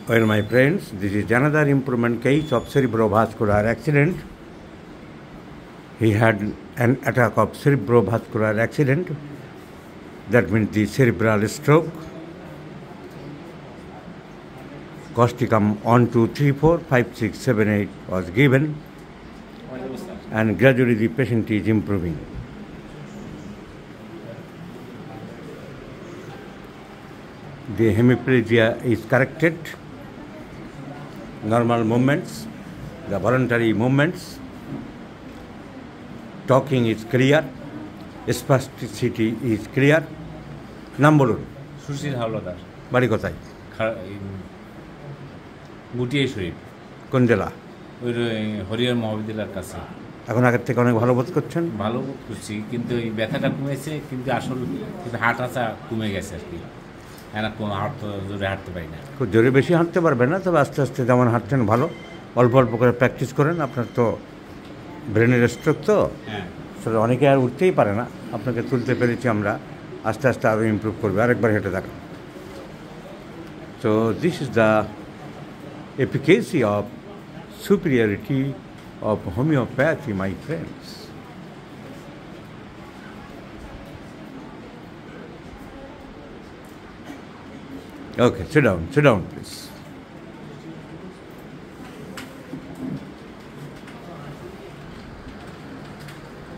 Well, my friends, this is another improvement case of cerebrovascular accident. He had an attack of cerebrovascular accident. That means the cerebral stroke. Causticum 1, 2, 3, 4, 5, 6, 7, 8 was given, and gradually the patient is improving. The hemiplegia is corrected. Normal movements, the voluntary movements, talking is clear, spasticity is clear. নাম বলুন। সুশীল হাওলাদার, বাড়ি কোথায়? গুটিয়ে শরীফ। কোন জেলা? ওই হরিহর মহাবিদ্যালয়ের কাছে। এখন আগের থেকে অনেক ভালো বোধ করছেন? ভালো বোধ করছি, কিন্তু এই ব্যথাটা কমেছে, কিন্তু আসল হাঁটা কমে গেছে আর কি। এখন জোরে হাঁটতে পারি না। খুব জোরে বেশি হাঁটতে পারবেন না, তবে আস্তে আস্তে যেমন হাঁটছেন ভালো, অল্প অল্প করে প্র্যাকটিস করেন। আপনার তো ব্রেনের স্ট্রোক, তো সেটা অনেকে আর উঠতেই পারে না। আপনাকে তুলতে পেরেছি আমরা, আস্তে আস্তে আরও ইমপ্রুভ করবে। আরেকবার হেঁটে দেখান। So this is the efficacy of superiority of homeopathy, my friends. Okay, sit down, please.